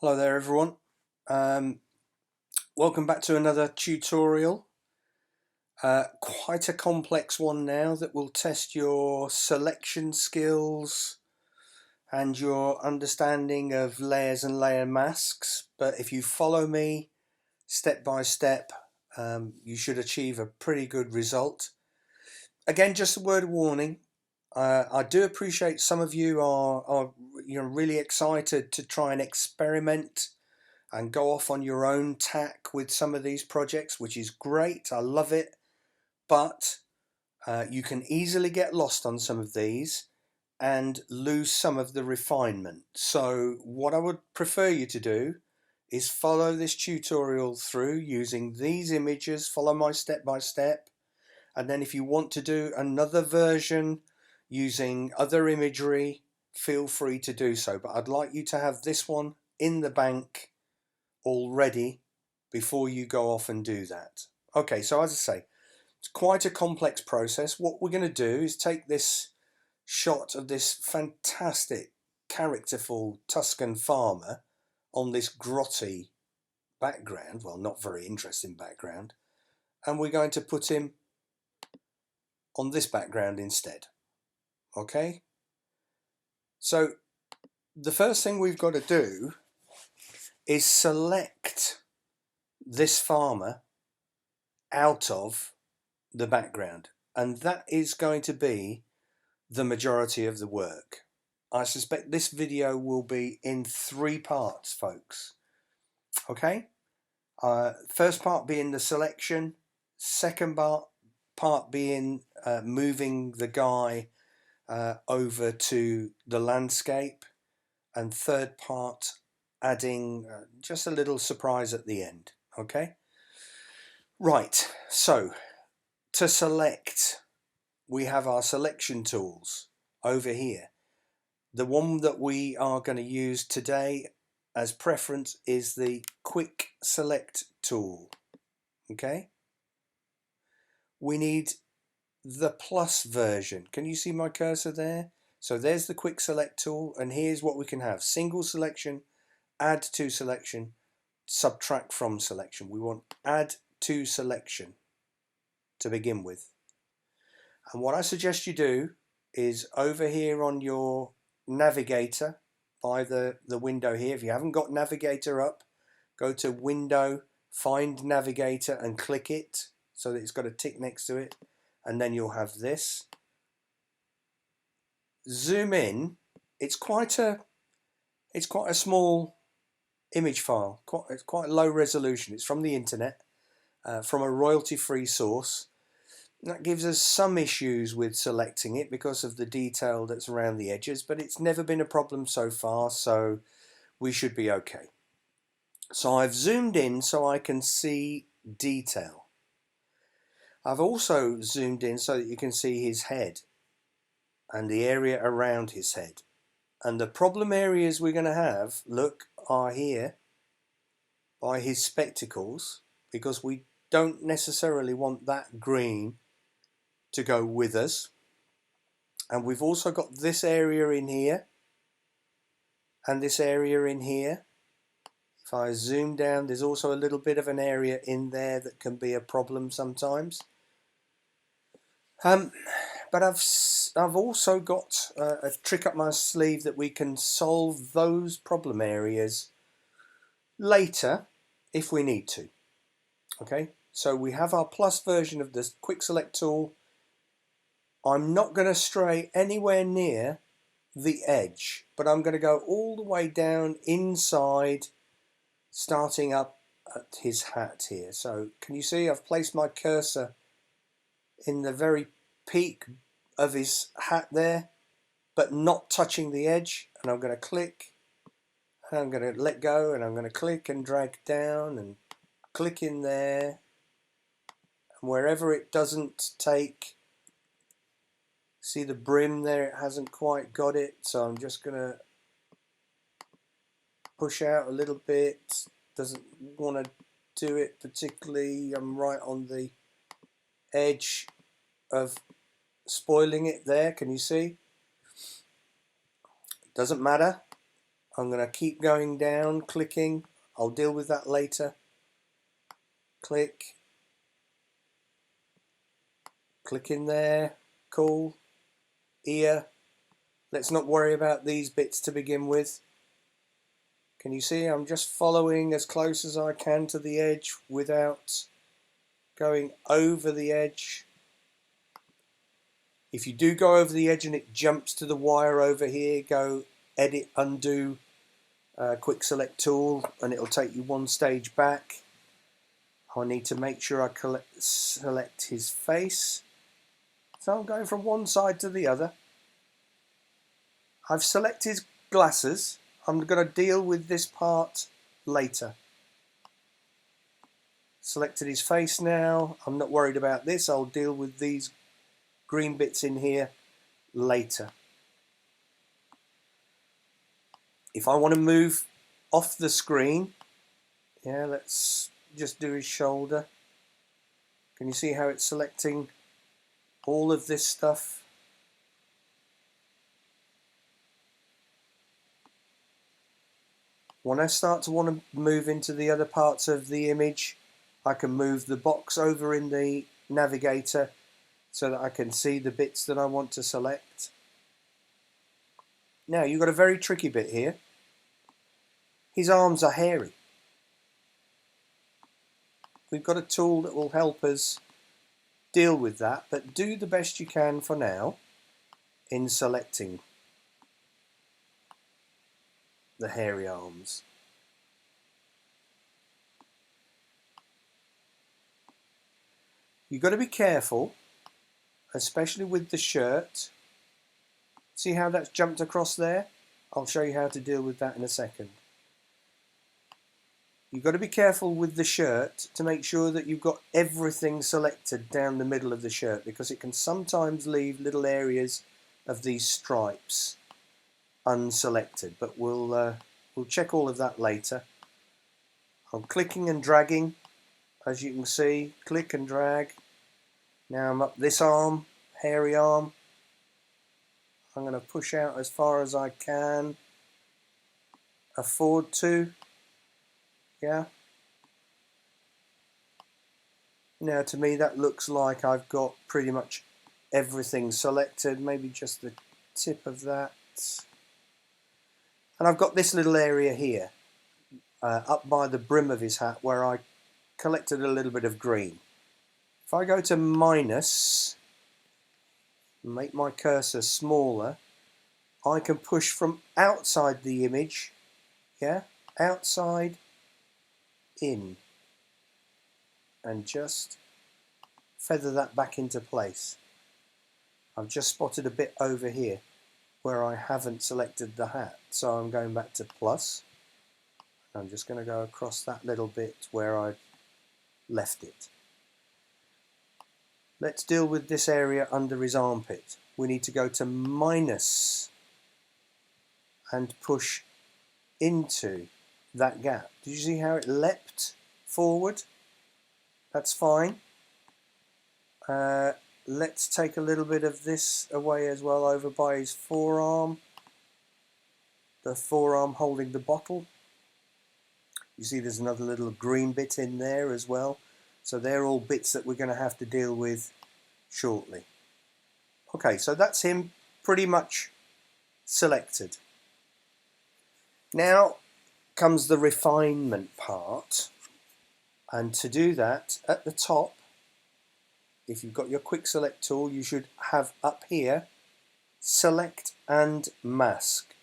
Hello there everyone. Um, Welcome back to another tutorial. Quite a complex one now that will test your selection skills and your understanding of layers and layer masks. But if you follow me step by step, you should achieve a pretty good result. Again, just a word of warning. I do appreciate some of you are really excited to try and experiment and go off on your own tack with some of these projects, which is great. I love it. But you can easily get lost on some of these and lose some of the refinement. So what I would prefer you to do is follow this tutorial through using these images, follow my step by step. And then if you want to do another version using other imagery, feel free to do so. But I'd like you to have this one in the bank already before you go off and do that. Okay, so as I say, it's quite a complex process. What we're going to do is take this shot of this fantastic, characterful Tuscan farmer on this grotty background, well, not very interesting background, and we're going to put him on this background instead. Okay, so the first thing we've got to do is select this farmer out of the background, and that is going to be the majority of the work. I suspect this video will be in 3 parts, folks. Okay, first part being the selection, second part being moving the guy over to the landscape, and third part adding just a little surprise at the end. Okay, right, so to select, we have our selection tools over here. The one that we are going to use today as preference is the quick select tool. Okay, we need the plus version. Can you see my cursor there? So there's the quick select tool, and here's what we can have: single selection, add to selection, subtract from selection. We want add to selection to begin with. And what I suggest you do is over here on your navigator by the window here, if you haven't got navigator up, go to window, find navigator and click it so that it's got a tick next to it, and then you'll have this. Zoom in. It's quite a small image file. It's quite low resolution. It's from the internet, from a royalty-free source. That gives us some issues with selecting it because of the detail that's around the edges, but it's never been a problem so far, so we should be okay. So I've zoomed in so I can see detail. I've also zoomed in so that you can see his head and the area around his head. And the problem areas we're going to have, look, are here by his spectacles, because we don't necessarily want that green to go with us. And we've also got this area in here and this area in here. If I zoom down, there's also a little bit of an area in there that can be a problem sometimes. But I've also got a trick up my sleeve that we can solve those problem areas later if we need to. Okay, so we have our plus version of this quick select tool. I'm not going to stray anywhere near the edge, but I'm going to go all the way down inside, starting up at his hat here. So can you see I've placed my cursor in the very peak of his hat there, but not touching the edge, and I'm going to click, and I'm going to let go, and I'm going to click and drag down and click in there, and wherever it doesn't take, see the brim there, it hasn't quite got it, so I'm just going to push out a little bit. Doesn't want to do it particularly. I'm right on the edge of spoiling it there. Can you see? Doesn't matter. I'm going to keep going down, clicking. I'll deal with that later. Click. Click in there. Cool. Ear. Let's not worry about these bits to begin with. Can you see I'm just following as close as I can to the edge without going over the edge. If you do go over the edge and it jumps to the wire over here, go edit, undo, quick select tool, and it'll take you one stage back. I need to make sure I select his face. So I'm going from one side to the other. I've selected his glasses. I'm going to deal with this part later. Selected his face now. I'm not worried about this. I'll deal with these green bits in here later. If I want to move off the screen, yeah, let's just do his shoulder. Can you see how it's selecting all of this stuff? When I start to want to move into the other parts of the image, I can move the box over in the navigator so that I can see the bits that I want to select. Now you've got a very tricky bit here. His arms are hairy. We've got a tool that will help us deal with that, but do the best you can for now in selecting the hairy arms. You've got to be careful, especially with the shirt. See how that's jumped across there? I'll show you how to deal with that in a second. You've got to be careful with the shirt to make sure that you've got everything selected down the middle of the shirt, because it can sometimes leave little areas of these stripes unselected, but we'll check all of that later. I'm clicking and dragging, as you can see, click and drag. Now I'm up this arm, hairy arm. I'm going to push out as far as I can afford to. Yeah. Now to me that looks like I've got pretty much everything selected, maybe just the tip of that. And I've got this little area here, up by the brim of his hat, where I collected a little bit of green. If I go to minus, make my cursor smaller, I can push from outside the image, yeah, outside in, and just feather that back into place. I've just spotted a bit over here where I haven't selected the hat, so I'm going back to plus. I'm just going to go across that little bit where I left it. Let's deal with this area under his armpit. We need to go to minus and push into that gap. Did you see how it leapt forward? That's fine. Let's take a little bit of this away as well, over by his forearm. The forearm holding the bottle. You see there's another little green bit in there as well. So they're all bits that we're going to have to deal with shortly. Okay, so that's him pretty much selected. Now comes the refinement part, and to do that, at the top, if you've got your quick select tool, you should have up here select and mask.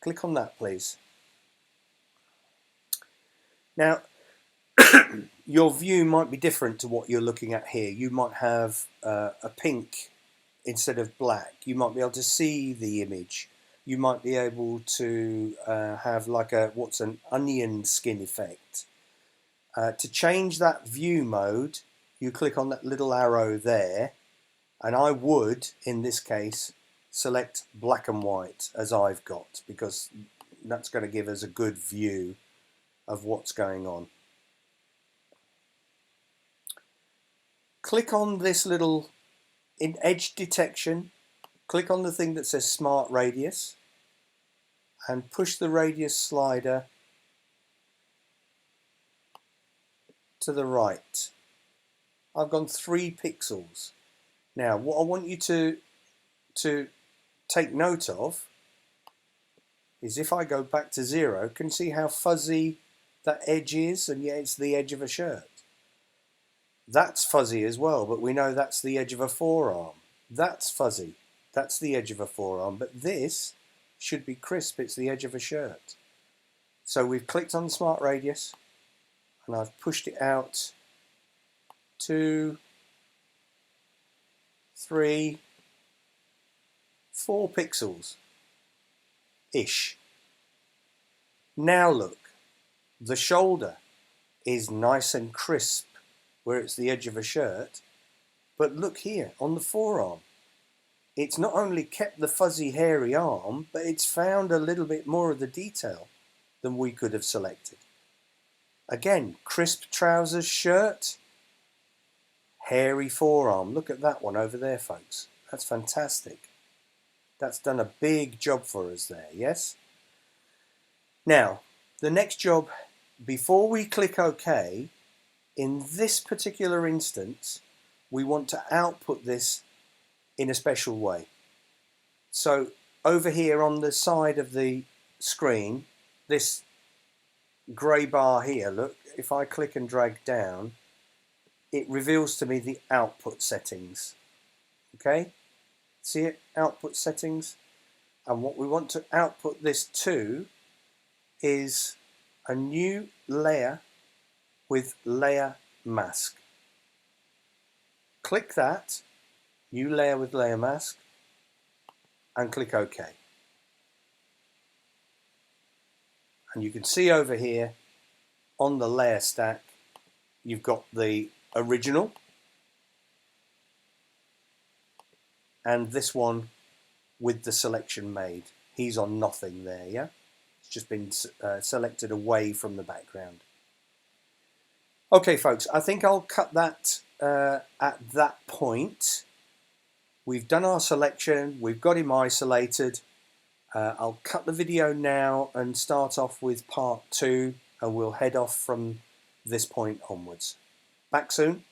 Click on that, please. Now your view might be different to what you're looking at here. You might have a pink instead of black. You might be able to see the image. You might be able to have like what's an onion skin effect. To change that view mode, you click on that little arrow there, and I would, in this case, select black and white as I've got, because that's going to give us a good view of what's going on. Click on this little, in edge detection, click on the thing that says Smart Radius. and push the radius slider to the right. I've gone 3 pixels. Now what I want you to take note of is if I go back to 0, can you see how fuzzy that edge is? And yeah, it's the edge of a shirt. That's fuzzy as well, but we know that's the edge of a forearm. That's fuzzy. That's the edge of a forearm, but this should be crisp. It's the edge of a shirt. So we've clicked on the Smart Radius and I've pushed it out 2, 3, 4 pixels-ish. Now look, the shoulder is nice and crisp where it's the edge of a shirt, but look here on the forearm. It's not only kept the fuzzy hairy arm, but it's found a little bit more of the detail than we could have selected. Again, crisp trousers, shirt, hairy forearm. Look at that one over there, folks. That's fantastic. That's done a big job for us there, yes? Now, the next job, before we click OK, in this particular instance, we want to output this in a special way. So over here on the side of the screen, this grey bar here, look, if I click and drag down, it reveals to me the output settings. Okay, see it, output settings, and what we want to output this to is a new layer with layer mask. Click that, new layer with layer mask, and click OK. And you can see over here on the layer stack, you've got the original and this one with the selection made. He's on nothing there, yeah? It's just been selected away from the background. Okay, folks, I think I'll cut that at that point. We've done our selection, we've got him isolated. I'll cut the video now and start off with part 2, and we'll head off from this point onwards. Back soon.